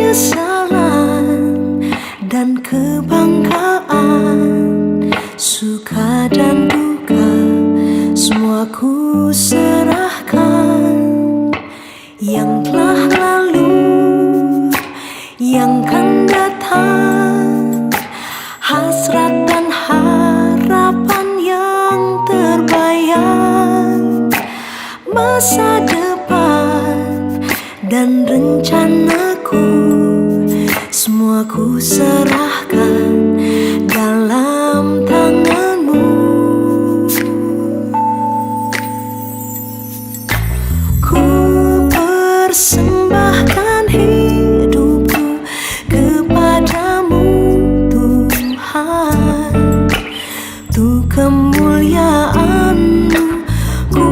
penyesalan dan kebanggaan, suka dan duka, semua ku serahkan. Yang telah lalu, yang kan datang, hasrat dan harapan yang terbayang, masa depan dan rencanaku, semua ku serahkan dalam tanganmu. Ku persembahkan hidupku kepadamu Tuhan, untuk kemuliaan-Mu. Ku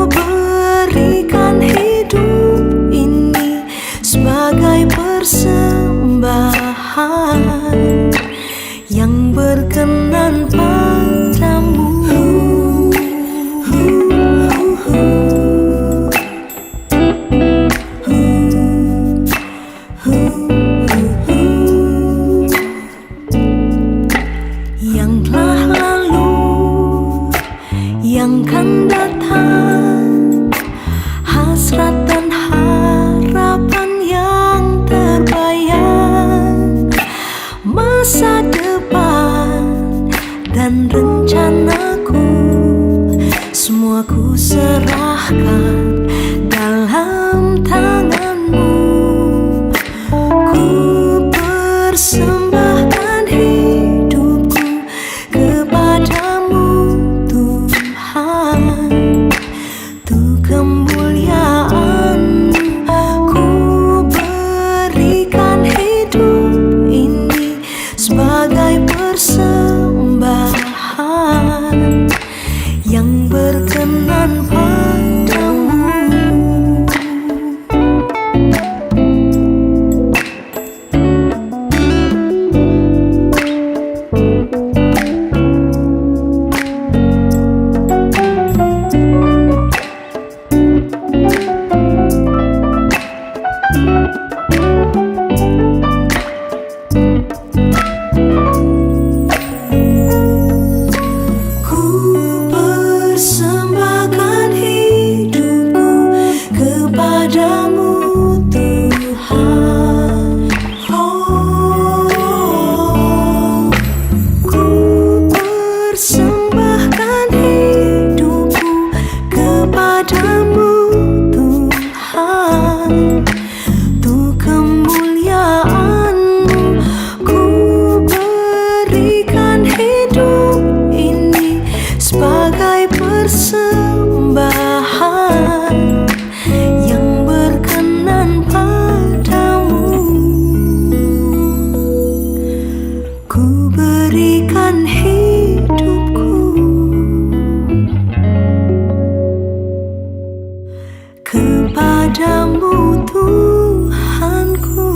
berikan hidup ini sebagai persembahan yang berkenan padamu. Yang telah lalu, yang kan datang, hasrat dan harapan yang terbayang, masa depan dan rencanaku, semua ku serahkan dalam tanganmu. Ku persembahkan hidupku kepadamu Tuhan, untuk kemuliaan-Mu. Ku berikan hidup ini sebagai persembahan yang berkenan padamu. Ku persembahkan hidupku kepadamu Tuhan. Oh, ku persembahkan hidupku kepadamu Tuhan, untuk kemuliaan-Mu. Ku berikan hidup ini sebagai persembahan yang berkenan padamu. Ku berikan hidupku kepadamu Tuhanku.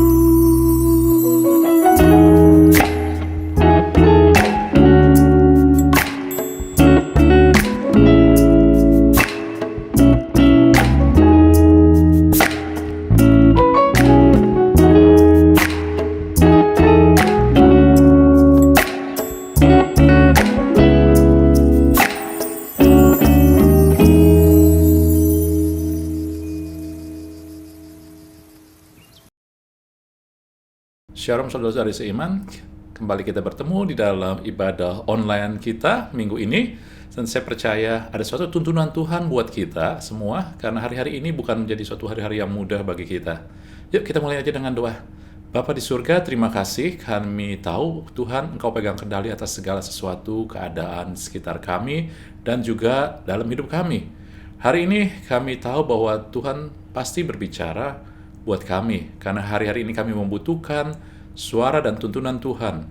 Shalom saudara-saudari seiman, kembali kita bertemu di dalam ibadah online kita minggu ini. Dan saya percaya ada suatu tuntunan Tuhan buat kita semua, karena hari-hari ini bukan menjadi suatu hari-hari yang mudah bagi kita. Yuk kita mulai aja dengan doa. Bapa di surga, terima kasih, kami tahu Tuhan Engkau pegang kendali atas segala sesuatu, keadaan sekitar kami, dan juga dalam hidup kami. Hari ini kami tahu bahwa Tuhan pasti berbicara buat kami, karena hari-hari ini kami membutuhkan suara dan tuntunan Tuhan,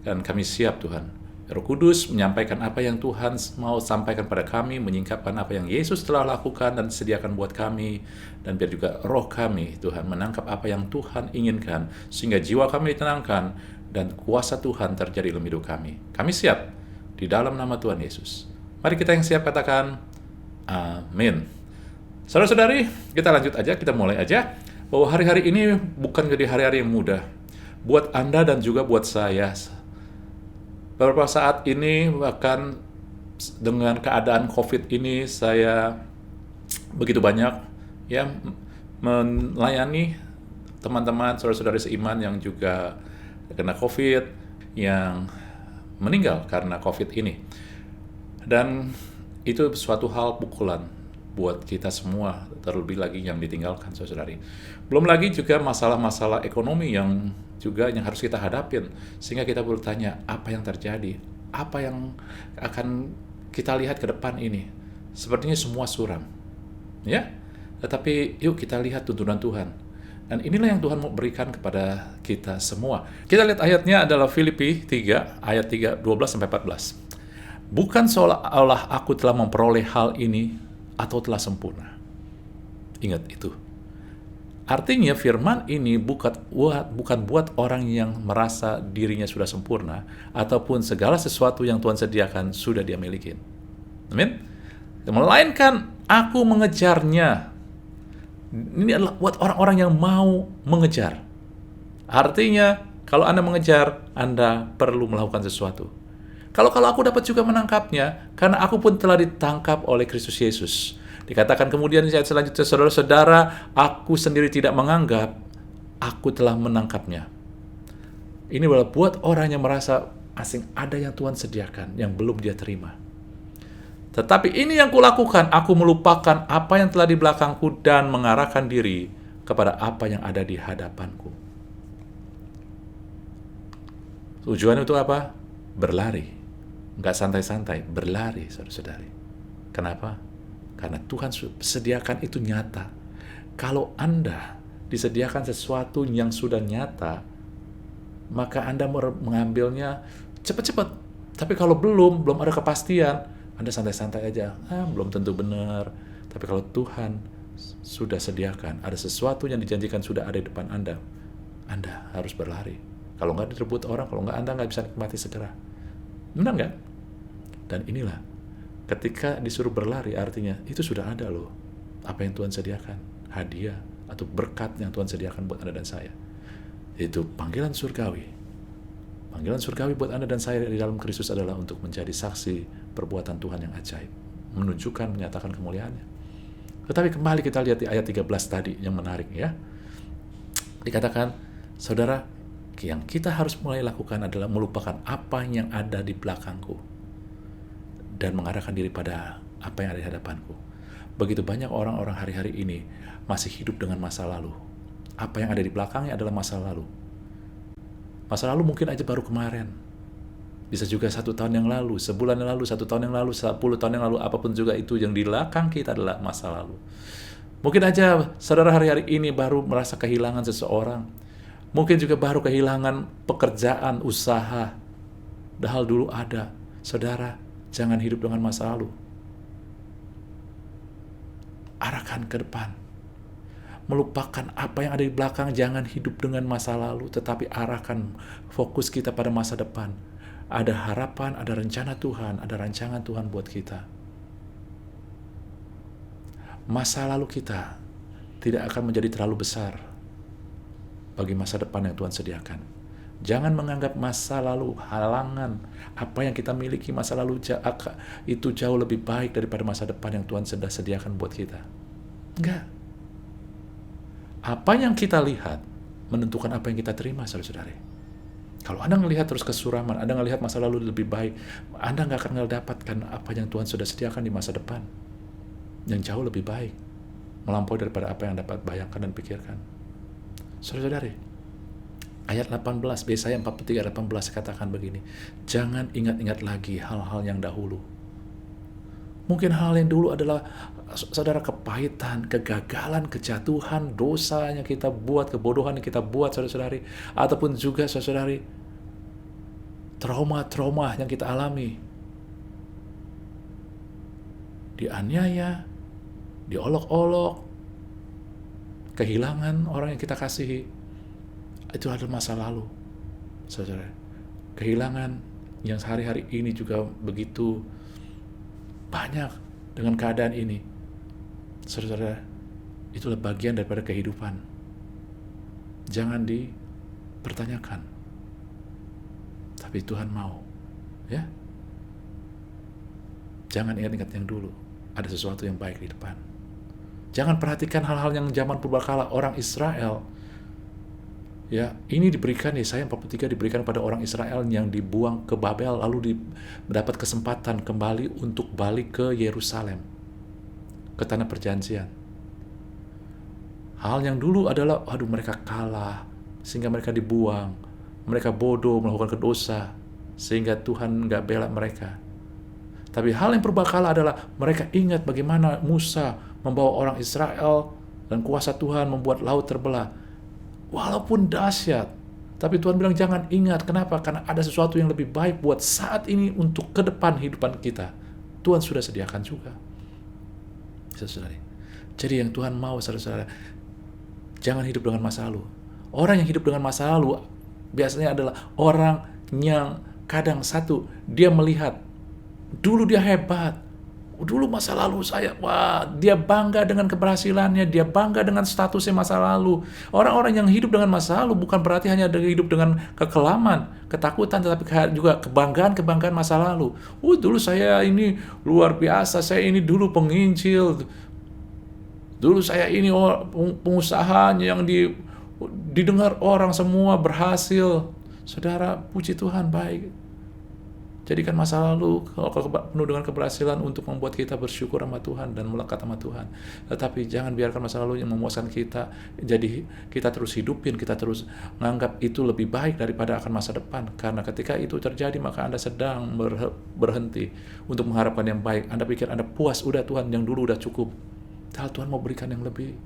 dan kami siap Tuhan. Roh Kudus menyampaikan apa yang Tuhan mau sampaikan pada kami, menyingkapkan apa yang Yesus telah lakukan dan sediakan buat kami, dan biar juga roh kami Tuhan menangkap apa yang Tuhan inginkan, sehingga jiwa kami ditenangkan dan kuasa Tuhan terjadi dalam hidup kami. Kami siap di dalam nama Tuhan Yesus. Mari kita yang siap katakan amin. Saudara-saudari, kita lanjut aja, kita mulai aja. bahwa hari-hari ini bukan jadi hari-hari yang mudah buat Anda dan juga buat saya. Beberapa saat ini bahkan dengan keadaan COVID ini saya begitu banyak ya melayani teman-teman saudara-saudari seiman yang juga kena COVID, yang meninggal karena COVID ini. Dan itu suatu hal pukulan buat kita semua, terlebih lagi yang ditinggalkan saudari. Belum lagi juga masalah-masalah ekonomi yang harus kita hadapin, sehingga kita bertanya apa yang terjadi, apa yang akan kita lihat ke depan ini. Sepertinya semua suram, ya. Tetapi yuk kita lihat tuntunan Tuhan. Dan inilah yang Tuhan mau berikan kepada kita semua. Kita lihat ayatnya adalah Filipi 3 ayat 12-14. Bukan seolah-olah aku telah memperoleh hal ini atau telah sempurna. Ingat itu. Artinya firman ini bukan buat orang yang merasa dirinya sudah sempurna ataupun segala sesuatu yang Tuhan sediakan sudah dia miliki. Amin. Melainkan aku mengejarnya. Ini adalah buat orang-orang yang mau mengejar. Artinya kalau Anda mengejar, Anda perlu melakukan sesuatu. Kalau aku dapat juga menangkapnya, karena aku pun telah ditangkap oleh Kristus Yesus. Dikatakan kemudian di ayat selanjutnya, saudara-saudara, aku sendiri tidak menganggap aku telah menangkapnya. Ini adalah buat orang yang merasa asing, ada yang Tuhan sediakan, yang belum dia terima. Tetapi ini yang kulakukan, aku melupakan apa yang telah di belakangku dan mengarahkan diri kepada apa yang ada di hadapanku. Tujuan itu apa? Berlari. Nggak santai-santai, berlari, saudara-saudari. Kenapa? Karena Tuhan sediakan itu nyata. Kalau Anda disediakan sesuatu yang sudah nyata, maka Anda mengambilnya cepat-cepat. Tapi kalau belum ada kepastian, Anda santai-santai aja. Belum tentu benar. Tapi kalau Tuhan sudah sediakan, ada sesuatu yang dijanjikan sudah ada di depan Anda harus berlari. Kalau nggak direbut orang, kalau nggak Anda nggak bisa nikmati segera. Benar nggak? Dan inilah, ketika disuruh berlari, artinya itu sudah ada loh. Apa yang Tuhan sediakan, hadiah atau berkat yang Tuhan sediakan buat Anda dan saya. Itu panggilan surgawi. Panggilan surgawi buat Anda dan saya di dalam Kristus adalah untuk menjadi saksi perbuatan Tuhan yang ajaib. Menunjukkan, menyatakan kemuliaannya. Tetapi kembali kita lihat di ayat 13 tadi yang menarik ya. Dikatakan, saudara, yang kita harus mulai lakukan adalah melupakan apa yang ada di belakangku dan mengarahkan diri pada apa yang ada di hadapanku. Begitu banyak orang-orang hari-hari ini masih hidup dengan masa lalu. Apa yang ada di belakangnya adalah masa lalu. Masa lalu mungkin aja baru kemarin. Bisa juga 1 tahun yang lalu, sebulan yang lalu, 1 tahun yang lalu, 10 tahun yang lalu, apapun juga itu yang di belakang kita adalah masa lalu. Mungkin aja saudara hari-hari ini baru merasa kehilangan seseorang. Mungkin juga baru kehilangan pekerjaan, usaha. Padahal dulu ada. Saudara, jangan hidup dengan masa lalu. Arahkan ke depan. Melupakan apa yang ada di belakang, jangan hidup dengan masa lalu, tetapi arahkan fokus kita pada masa depan. Ada harapan, ada rencana Tuhan, ada rancangan Tuhan buat kita. Masa lalu kita tidak akan menjadi terlalu besar bagi masa depan yang Tuhan sediakan. Jangan menganggap masa lalu halangan. Apa yang kita miliki masa lalu itu jauh lebih baik daripada masa depan yang Tuhan sudah sediakan buat kita. Enggak. Apa yang kita lihat menentukan apa yang kita terima, saudara-saudari. Kalau Anda melihat terus kesuraman, Anda melihat masa lalu lebih baik, Anda nggak akan mendapatkan apa yang Tuhan sudah sediakan di masa depan yang jauh lebih baik, melampaui daripada apa yang dapat bayangkan dan pikirkan. Saudara-saudari, ayat 18, Yesaya 43 ayat 18 katakan begini, jangan ingat-ingat lagi hal-hal yang dahulu. Mungkin hal yang dulu adalah saudara kepahitan, kegagalan, kejatuhan, dosa yang kita buat, kebodohan yang kita buat, saudara-saudari, ataupun juga saudara-saudari trauma-trauma yang kita alami, dianiaya, diolok-olok, kehilangan orang yang kita kasihi. Itu adalah masa lalu, saudara. Kehilangan yang sehari-hari ini juga begitu banyak dengan keadaan ini. Saudara, itulah bagian daripada kehidupan. jangan dipertanyakan. Tapi Tuhan mau, ya. Jangan ingat-ingat yang dulu. Ada sesuatu yang baik di depan. Jangan perhatikan hal-hal yang zaman purbakala orang Israel. Ya, ini diberikan, Yesaya 43 diberikan pada orang Israel yang dibuang ke Babel, lalu mendapat kesempatan kembali untuk balik ke Yerusalem, ke tanah perjanjian. Hal yang dulu adalah, mereka kalah, sehingga mereka dibuang. Mereka bodoh, melakukan dosa, sehingga Tuhan nggak bela mereka. Tapi hal yang purbakala adalah mereka ingat bagaimana Musa membawa orang Israel dan kuasa Tuhan membuat laut terbelah. Walaupun dahsyat, tapi Tuhan bilang jangan ingat. Kenapa? Karena ada sesuatu yang lebih baik buat saat ini untuk ke depan hidupan kita. Tuhan sudah sediakan juga. Saudara. Jadi yang Tuhan mau, saudara, jangan hidup dengan masa lalu. Orang yang hidup dengan masa lalu biasanya adalah orang yang kadang dia melihat dulu dia hebat. Dulu masa lalu saya, dia bangga dengan keberhasilannya, dia bangga dengan statusnya masa lalu. Orang-orang yang hidup dengan masa lalu bukan berarti hanya hidup dengan kekelaman, ketakutan, tetapi juga kebanggaan masa lalu. Dulu saya ini luar biasa, saya ini dulu penginjil. Dulu saya ini pengusahanya yang didengar orang semua berhasil. Saudara, puji Tuhan, baik. Jadikan masa lalu penuh dengan keberhasilan untuk membuat kita bersyukur sama Tuhan dan melekat sama Tuhan. Tetapi jangan biarkan masa lalu yang memuaskan kita. Jadi kita terus hidupin, kita terus menganggap itu lebih baik daripada akan masa depan. Karena ketika itu terjadi, maka Anda sedang berhenti untuk mengharapkan yang baik. Anda pikir Anda puas, udah Tuhan yang dulu udah cukup. Padahal Tuhan mau berikan yang lebih.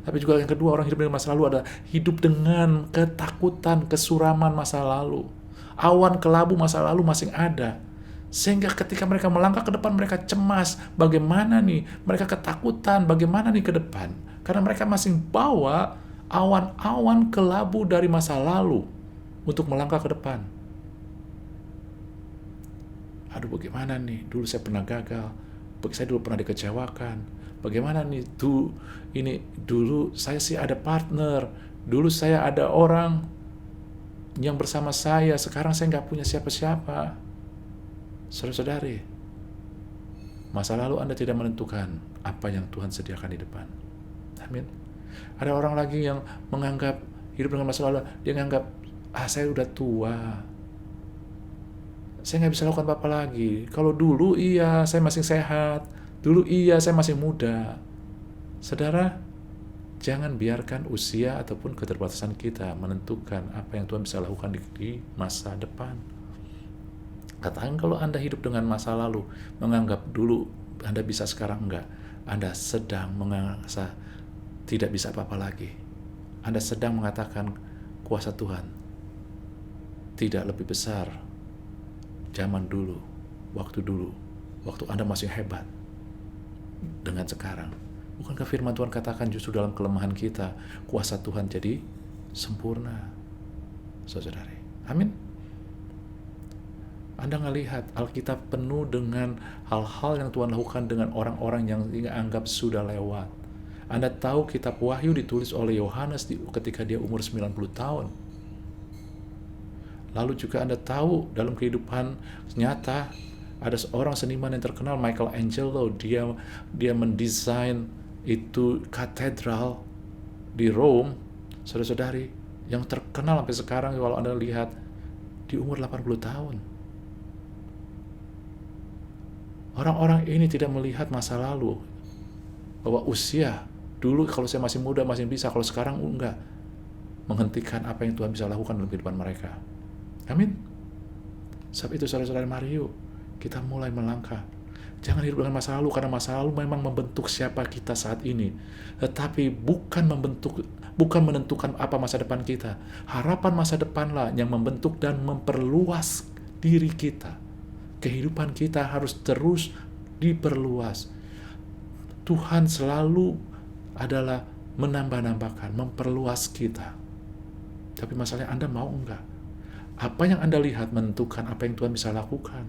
Tapi juga yang kedua, orang hidup dengan masa lalu adalah hidup dengan ketakutan, kesuraman masa lalu. Awan kelabu masa lalu masih ada. Sehingga ketika mereka melangkah ke depan, mereka cemas. Bagaimana nih? Mereka ketakutan. Bagaimana nih ke depan? Karena mereka masih bawa awan-awan kelabu dari masa lalu untuk melangkah ke depan. Bagaimana nih? Dulu saya pernah gagal. Saya dulu pernah dikecewakan. Bagaimana nih? Dulu saya sih ada partner. Dulu saya ada orang yang bersama saya, sekarang saya nggak punya siapa-siapa. Saudara-saudari, masa lalu Anda tidak menentukan apa yang Tuhan sediakan di depan. Amin. Ada orang lagi yang menganggap hidup dengan masa lalu, dia menganggap, saya udah tua, saya nggak bisa lakukan apa-apa lagi. Kalau dulu iya, saya masih sehat. Dulu iya, saya masih muda. Saudara, jangan biarkan usia ataupun keterbatasan kita menentukan apa yang Tuhan bisa lakukan di masa depan. Katakan kalau Anda hidup dengan masa lalu, menganggap dulu Anda bisa, sekarang enggak, Anda sedang merasa tidak bisa apa-apa lagi. Anda sedang mengatakan kuasa Tuhan tidak lebih besar zaman dulu, waktu Anda masih hebat dengan sekarang. Bukankah firman Tuhan katakan justru dalam kelemahan kita, kuasa Tuhan jadi sempurna? Saudara, amin. Anda ngelihat Alkitab penuh dengan hal-hal yang Tuhan lakukan dengan orang-orang yang dianggap sudah lewat. Anda tahu kitab Wahyu ditulis oleh Yohanes ketika dia umur 90 tahun. Lalu juga Anda tahu dalam kehidupan nyata ada seorang seniman yang terkenal, Michelangelo. Dia mendesain itu katedral di Rome, saudara-saudari, yang terkenal sampai sekarang kalau Anda lihat di umur 80 tahun. Orang-orang ini tidak melihat masa lalu, bahwa usia dulu kalau saya masih muda masih bisa, kalau sekarang enggak, menghentikan apa yang Tuhan bisa lakukan dalam kehidupan mereka. Amin. Sebab itu saudara-saudara, mari yuk kita mulai melangkah. Jangan hidup dengan masa lalu, karena masa lalu memang membentuk siapa kita saat ini. Tetapi bukan menentukan apa masa depan kita. Harapan masa depanlah yang membentuk dan memperluas diri kita. Kehidupan kita harus terus diperluas. Tuhan selalu adalah menambah-nambahkan, memperluas kita. Tapi masalahnya Anda mau enggak? Apa yang Anda lihat menentukan apa yang Tuhan bisa lakukan.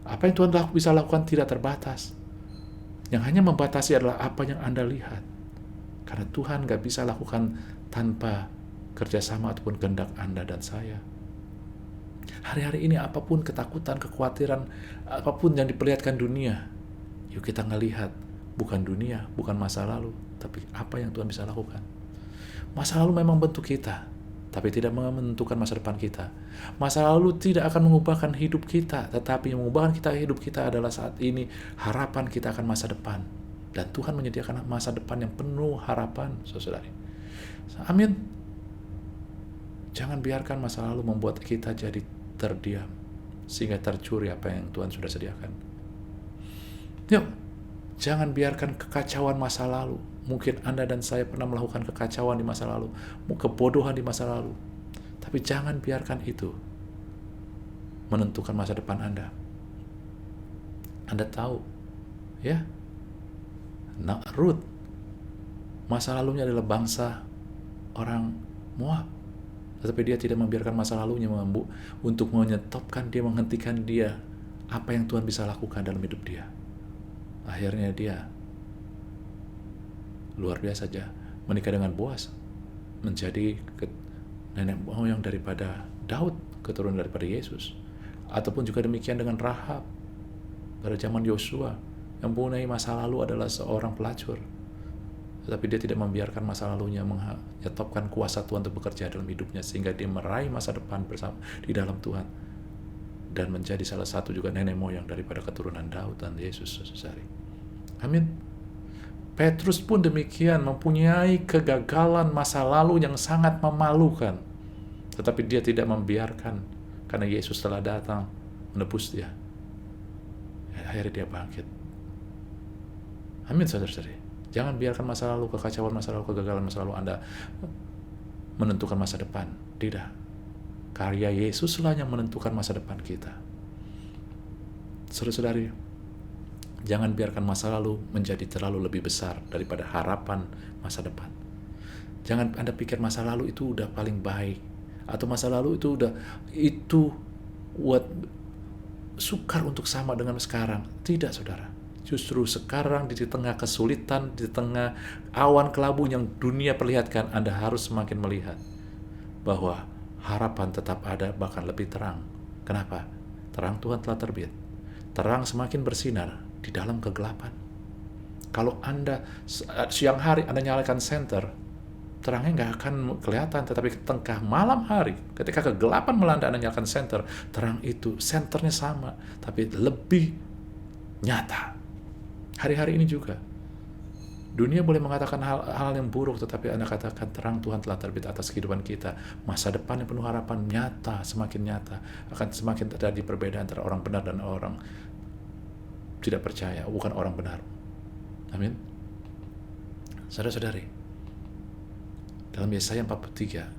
Apa yang Tuhan bisa lakukan tidak terbatas. Yang hanya membatasi adalah apa yang Anda lihat. Karena Tuhan gak bisa lakukan tanpa kerjasama ataupun kehendak Anda dan saya. Hari-hari ini apapun ketakutan, kekhawatiran, apapun yang diperlihatkan dunia, yuk kita ngelihat bukan dunia, bukan masa lalu, tapi apa yang Tuhan bisa lakukan. Masa lalu memang bentuk kita, tapi tidak menentukan masa depan kita. Masa lalu tidak akan mengubahkan hidup kita, tetapi yang mengubahkan hidup kita adalah saat ini harapan kita akan masa depan. Dan Tuhan menyediakan masa depan yang penuh harapan, saudari. Amin. Jangan biarkan masa lalu membuat kita jadi terdiam, sehingga tercuri apa yang Tuhan sudah sediakan. Yuk, jangan biarkan kekacauan masa lalu. Mungkin Anda dan saya pernah melakukan kekacauan di masa lalu, kebodohan di masa lalu. Tapi jangan biarkan itu menentukan masa depan Anda. Anda tahu, ya, Ruth, masa lalunya adalah bangsa orang Moab. Tetapi dia tidak membiarkan masa lalunya untuk menyetopkan dia, menghentikan dia apa yang Tuhan bisa lakukan dalam hidup dia. Akhirnya dia luar biasa saja menikah dengan Boas, menjadi nenek moyang daripada Daud, keturunan daripada Yesus. Ataupun juga demikian dengan Rahab pada zaman Yosua, yang mempunyai masa lalu adalah seorang pelacur, tetapi dia tidak membiarkan masa lalunya menyetopkan kuasa Tuhan untuk bekerja dalam hidupnya, sehingga dia meraih masa depan bersama di dalam Tuhan dan menjadi salah satu juga nenek moyang daripada keturunan Daud dan Yesus, saudari. Amin. Petrus pun demikian, mempunyai kegagalan masa lalu yang sangat memalukan, tetapi dia tidak membiarkan, karena Yesus telah datang menebus dia. Akhirnya dia bangkit. Amin, saudara-saudari. Jangan biarkan masa lalu, kekacauan masa lalu, kegagalan masa lalu Anda menentukan masa depan. Tidak. Karya Yesuslah yang menentukan masa depan kita. Saudara-saudari, jangan biarkan masa lalu menjadi terlalu lebih besar daripada harapan masa depan. Jangan Anda pikir masa lalu itu udah paling baik, atau masa lalu itu buat sukar untuk sama dengan sekarang. Tidak, saudara. Justru sekarang di tengah kesulitan, di tengah awan kelabu yang dunia perlihatkan, Anda harus semakin melihat bahwa harapan tetap ada, bahkan lebih terang. Kenapa? Terang Tuhan telah terbit. Terang semakin bersinar di dalam kegelapan. Kalau Anda siang hari Anda nyalakan senter, terangnya nggak akan kelihatan. Tetapi tengah malam hari, ketika kegelapan melanda Anda nyalakan senter, terang itu senternya sama, tapi lebih nyata. Hari-hari ini juga dunia boleh mengatakan hal yang buruk, tetapi Anda katakan terang Tuhan telah terbit atas kehidupan kita. Masa depan yang penuh harapan nyata, semakin nyata. Akan semakin terjadi perbedaan antara orang benar dan orang tidak percaya, bukan orang benar. Amin. Saudara-saudari, dalam Yesaya 43,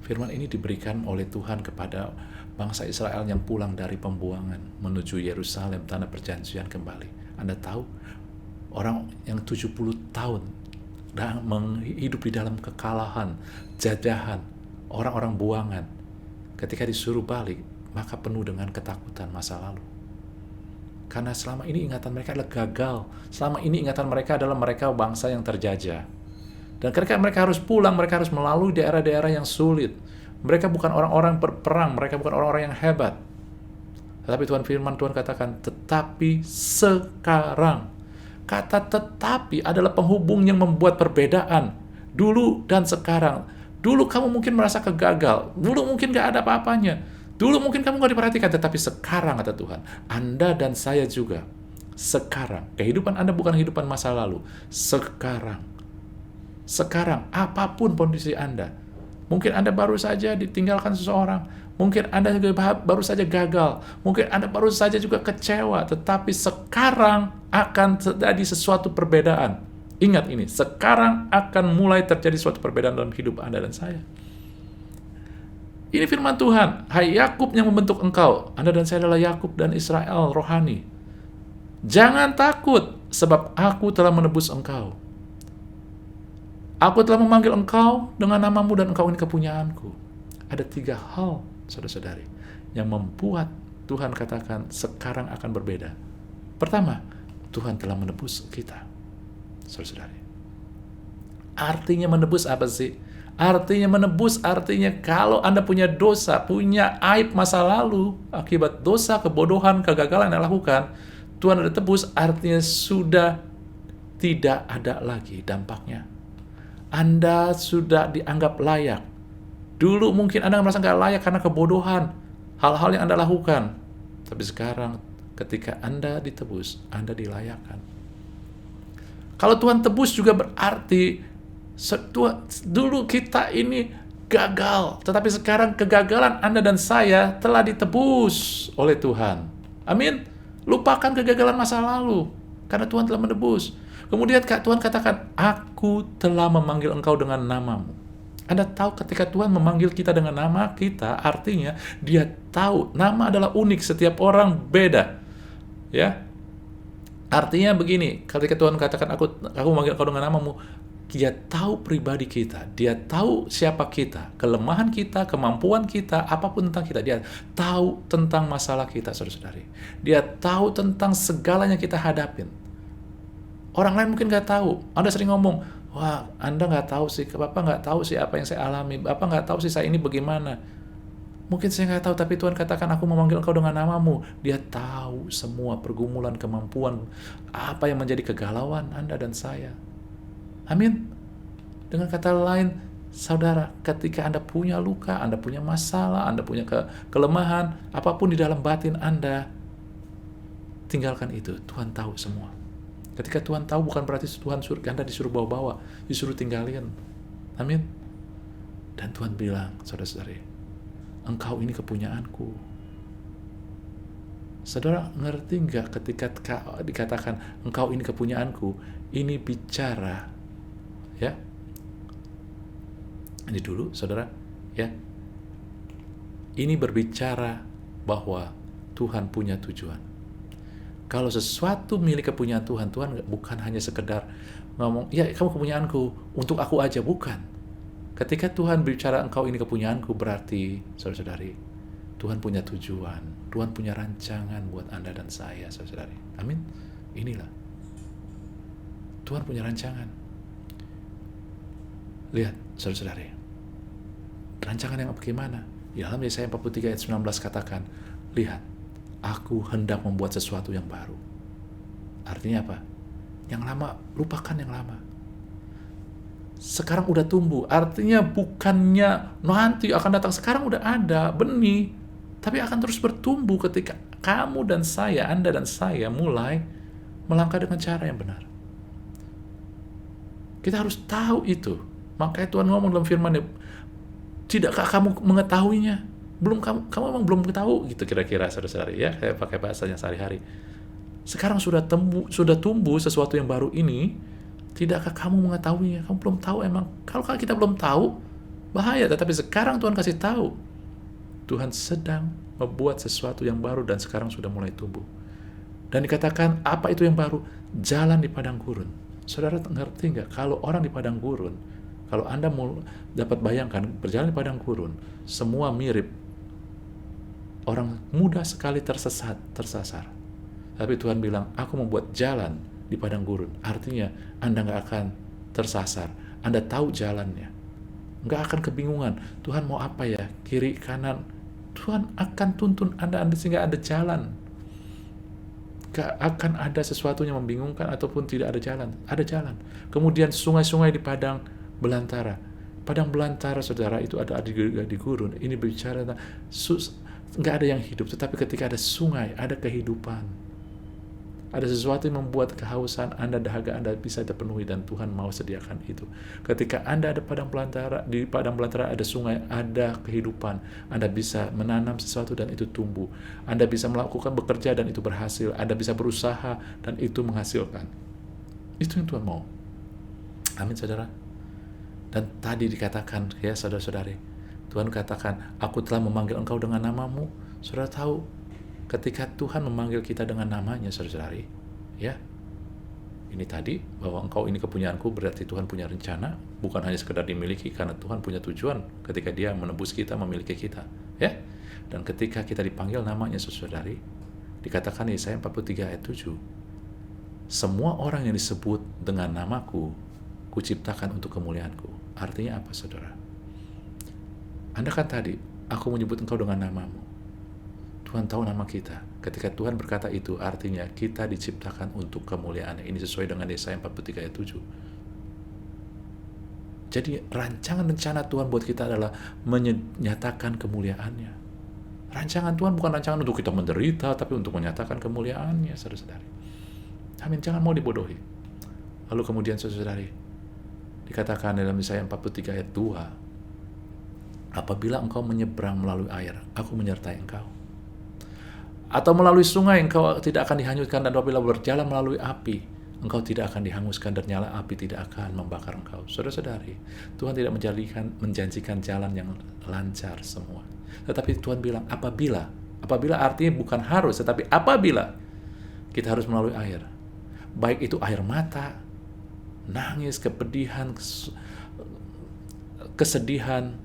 firman ini diberikan oleh Tuhan kepada bangsa Israel yang pulang dari pembuangan menuju Yerusalem, tanah perjanjian kembali. Anda tahu, orang yang 70 tahun hidup di dalam kekalahan, jajahan, orang-orang buangan, ketika disuruh balik, maka penuh dengan ketakutan masa lalu. Karena selama ini ingatan mereka adalah gagal. Selama ini ingatan mereka adalah mereka bangsa yang terjajah. Dan ketika mereka harus pulang, mereka harus melalui daerah-daerah yang sulit. Mereka bukan orang-orang berperang, mereka bukan orang-orang yang hebat. Tetapi Tuhan katakan, tetapi sekarang. Kata tetapi adalah penghubung yang membuat perbedaan. Dulu dan sekarang. Dulu kamu mungkin merasa kegagal. Dulu mungkin gak ada apa-apanya. Dulu mungkin kamu gak diperhatikan. Tetapi sekarang, kata Tuhan, Anda dan saya juga. Sekarang. Kehidupan Anda bukan kehidupan masa lalu. Sekarang. Sekarang, apapun kondisi Anda. Mungkin Anda baru saja ditinggalkan seseorang. Mungkin Anda juga baru saja gagal. Mungkin Anda baru saja juga kecewa. Tetapi sekarang akan terjadi sesuatu perbedaan. Ingat ini, sekarang akan mulai terjadi suatu perbedaan dalam hidup Anda dan saya. Ini firman Tuhan. Hai Yakub yang membentuk engkau. Anda dan saya adalah Yakub dan Israel rohani. Jangan takut, sebab aku telah menebus engkau. Aku telah memanggil engkau dengan namamu dan engkau ini kepunyaanku. Ada 3 hal, saudara-saudari, yang membuat Tuhan katakan sekarang akan berbeda. Pertama, Tuhan telah menebus kita, saudara-saudari. Artinya menebus apa sih? Artinya menebus, artinya kalau Anda punya dosa, punya aib masa lalu, akibat dosa, kebodohan, kegagalan yang lakukan, Tuhan ada tebus, artinya sudah tidak ada lagi dampaknya. Anda sudah dianggap layak. Dulu mungkin Anda merasa nggak layak karena kebodohan, hal-hal yang Anda lakukan. Tapi sekarang ketika Anda ditebus, Anda dilayakkan. Kalau Tuhan tebus juga berarti dulu kita ini gagal, tetapi sekarang kegagalan Anda dan saya telah ditebus oleh Tuhan. Amin. Lupakan kegagalan masa lalu, karena Tuhan telah menebus. Kemudian Tuhan katakan, aku telah memanggil engkau dengan namamu. Anda tahu ketika Tuhan memanggil kita dengan nama kita, artinya Dia tahu nama adalah unik, setiap orang beda. Ya, artinya begini, ketika Tuhan katakan aku memanggil engkau dengan namamu, Dia tahu pribadi kita, Dia tahu siapa kita, kelemahan kita, kemampuan kita, apapun tentang kita. Dia tahu tentang masalah kita, saudara-saudari. Dia tahu tentang segalanya kita hadapin. Orang lain mungkin nggak tahu. Anda sering ngomong, wah, Anda nggak tahu sih, Bapak nggak tahu sih apa yang saya alami, Bapak nggak tahu sih saya ini bagaimana. Mungkin saya nggak tahu, tapi Tuhan katakan, aku memanggil engkau dengan namamu. Dia tahu semua pergumulan, kemampuan, apa yang menjadi kegalauan Anda dan saya. Amin. Dengan kata lain, saudara, ketika Anda punya luka, Anda punya masalah, Anda punya kelemahan, apapun di dalam batin Anda, tinggalkan itu. Tuhan tahu semua. Ketika Tuhan tahu, bukan berarti Tuhan suruh Anda disuruh bawa-bawa, disuruh tinggalin. Amin. Dan Tuhan bilang, saudara-saudari, engkau ini kepunyaanku. Saudara ngerti nggak ketika dikatakan engkau ini kepunyaanku, ini bicara, ya. Ini dulu, saudara, ya. Ini berbicara bahwa Tuhan punya tujuan. Kalau sesuatu milik kepunyaan Tuhan, Tuhan bukan hanya sekedar ngomong, ya kamu kepunyaanku, untuk aku aja, bukan. Ketika Tuhan bicara engkau ini kepunyaanku, berarti, saudara-saudari, Tuhan punya tujuan, Tuhan punya rancangan buat Anda dan saya, saudara-saudari. Amin. Inilah. Tuhan punya rancangan. Lihat, saudara-saudari. Rancangan yang bagaimana? Di dalam Yesaya 43 ayat 19 katakan, lihat, aku hendak membuat sesuatu yang baru. Artinya apa? Yang lama, lupakan yang lama. Sekarang udah tumbuh. Artinya bukannya nanti akan datang. Sekarang udah ada benih. Tapi akan terus bertumbuh ketika kamu dan saya, Anda dan saya mulai melangkah dengan cara yang benar. Kita harus tahu itu. Makanya Tuhan ngomong dalam firman-Nya, tidakkah kamu mengetahuinya? Kamu memang belum tahu gitu kira-kira, saudara-saudari, ya, kayak pakai bahasanya sehari-hari. Sekarang sudah tumbuh sesuatu yang baru ini, tidakkah kamu mengetahuinya? Kamu belum tahu emang. Kalau kita belum tahu, bahaya. Tetapi sekarang Tuhan kasih tahu, Tuhan sedang membuat sesuatu yang baru dan sekarang sudah mulai tumbuh. Dan dikatakan, apa itu yang baru? Jalan di padang gurun. Saudara ngerti nggak? Kalau orang di padang gurun, kalau Anda mau dapat bayangkan, berjalan di padang gurun, semua mirip. Orang mudah sekali tersasar. Tapi Tuhan bilang, aku membuat jalan di padang gurun. Artinya, Anda nggak akan tersasar. Anda tahu jalannya. Nggak akan kebingungan. Tuhan mau apa ya? Kiri, kanan. Tuhan akan tuntun Anda sehingga ada jalan. Gak akan ada sesuatu yang membingungkan ataupun tidak ada jalan. Ada jalan. Kemudian sungai-sungai di padang belantara. Padang belantara, saudara, itu ada di gurun. Ini bicara tentang nggak ada yang hidup, tetapi ketika ada sungai, ada kehidupan. Ada sesuatu yang membuat kehausan Anda, dahaga Anda bisa terpenuhi, dan Tuhan mau sediakan itu. Ketika Anda ada di padang belantara ada sungai, ada kehidupan. Anda bisa menanam sesuatu dan itu tumbuh. Anda bisa melakukan bekerja dan itu berhasil. Anda bisa berusaha dan itu menghasilkan. Itu yang Tuhan mau. Amin, saudara. Dan tadi dikatakan, ya saudara-saudari, Tuhan katakan, aku telah memanggil engkau dengan namamu. Saudara tahu, ketika Tuhan memanggil kita dengan namanya, saudara-saudari, ya, ini tadi, bahwa engkau ini kepunyaanku, berarti Tuhan punya rencana, bukan hanya sekedar dimiliki, karena Tuhan punya tujuan ketika Dia menebus kita, memiliki kita, ya. Dan ketika kita dipanggil namanya, saudara-saudari, dikatakan Yesaya 43 ayat 7, semua orang yang disebut dengan namaku, kuciptakan untuk kemuliaanku. Artinya apa, saudara? Anda kan tadi, aku menyebut engkau dengan namamu. Tuhan tahu nama kita. Ketika Tuhan berkata itu, artinya kita diciptakan untuk kemuliaan. Ini sesuai dengan Yesaya 43 ayat 7. Jadi rancangan rencana Tuhan buat kita adalah menyatakan kemuliaannya. Rancangan Tuhan bukan rancangan untuk kita menderita, tapi untuk menyatakan kemuliaannya, saudara-saudari. Amin, jangan mau dibodohi. Lalu kemudian, saudara-saudari, dikatakan dalam Yesaya 43 ayat 2, apabila engkau menyeberang melalui air, aku menyertai engkau. Atau melalui sungai, engkau tidak akan dihanyutkan, dan apabila berjalan melalui api, engkau tidak akan dihanguskan, dan nyala api tidak akan membakar engkau. Saudara-saudari, Tuhan tidak menjanjikan jalan yang lancar semua. Tetapi Tuhan bilang, apabila artinya bukan harus, tetapi apabila kita harus melalui air. Baik itu air mata, nangis, kepedihan, kesedihan,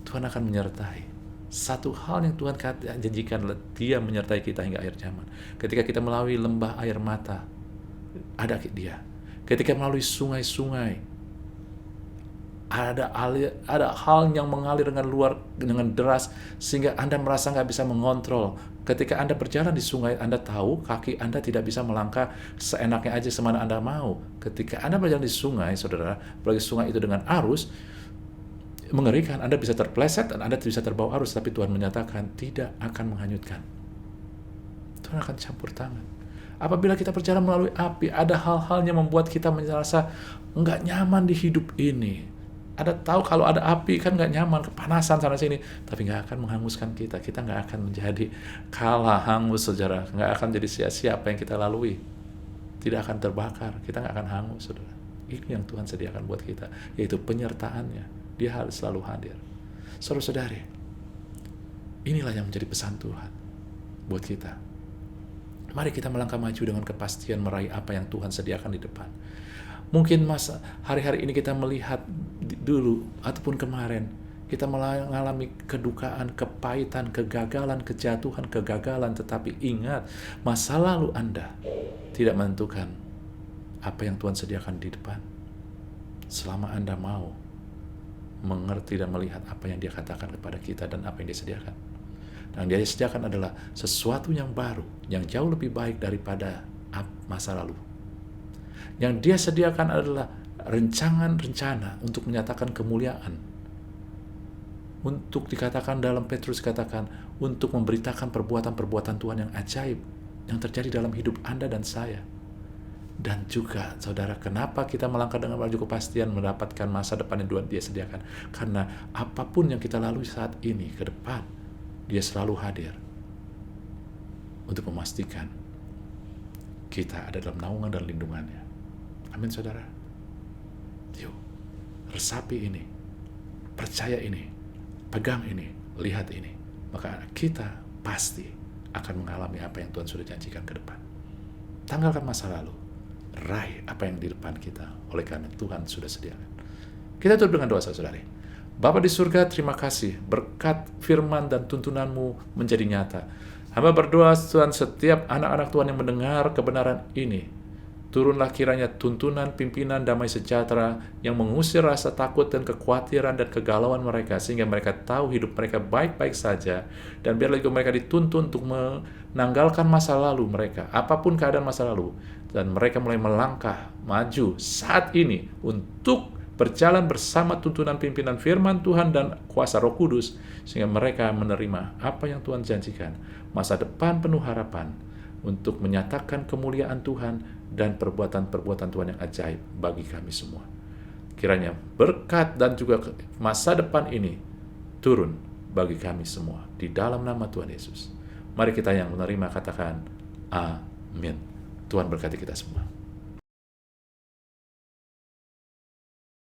Tuhan akan menyertai. Satu hal yang Tuhan janjikan adalah Dia menyertai kita hingga akhir zaman. Ketika kita melalui lembah air mata, ada Dia. Ketika melalui sungai-sungai, ada hal yang mengalir dengan deras sehingga Anda merasa nggak bisa mengontrol. Ketika Anda berjalan di sungai, Anda tahu kaki Anda tidak bisa melangkah seenaknya aja semana Anda mau. Ketika Anda berjalan di sungai, saudara, apalagi sungai itu dengan arus, mengerikan. Anda bisa terpleset dan Anda bisa terbawa arus, tapi Tuhan menyatakan tidak akan menghanyutkan. Tuhan akan campur tangan. Apabila kita berjalan melalui api, ada hal-hal yang membuat kita merasa nggak nyaman di hidup ini. Ada tahu kalau ada api kan nggak nyaman, kepanasan sana sini, tapi nggak akan menghanguskan kita. Kita nggak akan menjadi kalah hangus, saudara. Nggak akan jadi sia-sia apa yang kita lalui. Tidak akan terbakar. Kita nggak akan hangus, saudara. Ini yang Tuhan sediakan buat kita, yaitu penyertaannya. Dia harus selalu hadir. Saudara-saudari, inilah yang menjadi pesan Tuhan buat kita. Mari kita melangkah maju dengan kepastian meraih apa yang Tuhan sediakan di depan. Mungkin hari-hari ini kita melihat dulu ataupun kemarin, kita mengalami kedukaan, kepahitan, kegagalan, kegagalan. Tetapi ingat, masa lalu Anda tidak menentukan apa yang Tuhan sediakan di depan. Selama Anda mau mengerti dan melihat apa yang Dia katakan kepada kita dan apa yang Dia sediakan. Dan Dia sediakan adalah sesuatu yang baru, yang jauh lebih baik daripada masa lalu. Yang Dia sediakan adalah rencana untuk menyatakan kemuliaan. Untuk dikatakan dalam Petrus katakan, untuk memberitakan perbuatan-perbuatan Tuhan yang ajaib yang terjadi dalam hidup Anda dan saya. Dan juga, saudara, kenapa kita melangkah dengan maju kepastian mendapatkan masa depan yang Dia sediakan? Karena apapun yang kita lalui saat ini ke depan, Dia selalu hadir untuk memastikan kita ada dalam naungan dan lindungannya. Amin, saudara. Yuk, resapi ini, percaya ini, pegang ini, lihat ini. Maka kita pasti akan mengalami apa yang Tuhan sudah janjikan ke depan. Tanggalkan masa lalu. Raih apa yang di depan kita, oleh karena Tuhan sudah sediakan. Kita tutup dengan doa, saudari. Bapa di surga, terima kasih berkat firman dan tuntunan-Mu menjadi nyata. Hamba berdoa, Tuhan, setiap anak-anak Tuhan yang mendengar kebenaran ini, turunlah kiranya tuntunan pimpinan damai sejahtera yang mengusir rasa takut dan kekhawatiran dan kegalauan mereka, sehingga mereka tahu hidup mereka baik-baik saja, dan biarlah juga mereka dituntun untuk menanggalkan masa lalu mereka, apapun keadaan masa lalu, dan mereka mulai melangkah maju saat ini untuk berjalan bersama tuntunan pimpinan firman Tuhan dan kuasa Roh Kudus, sehingga mereka menerima apa yang Tuhan janjikan, masa depan penuh harapan untuk menyatakan kemuliaan Tuhan dan perbuatan-perbuatan Tuhan yang ajaib bagi kami semua. Kiranya berkat dan juga masa depan ini turun bagi kami semua di dalam nama Tuhan Yesus. Mari kita yang menerima katakan amin. Tuhan berkati kita semua.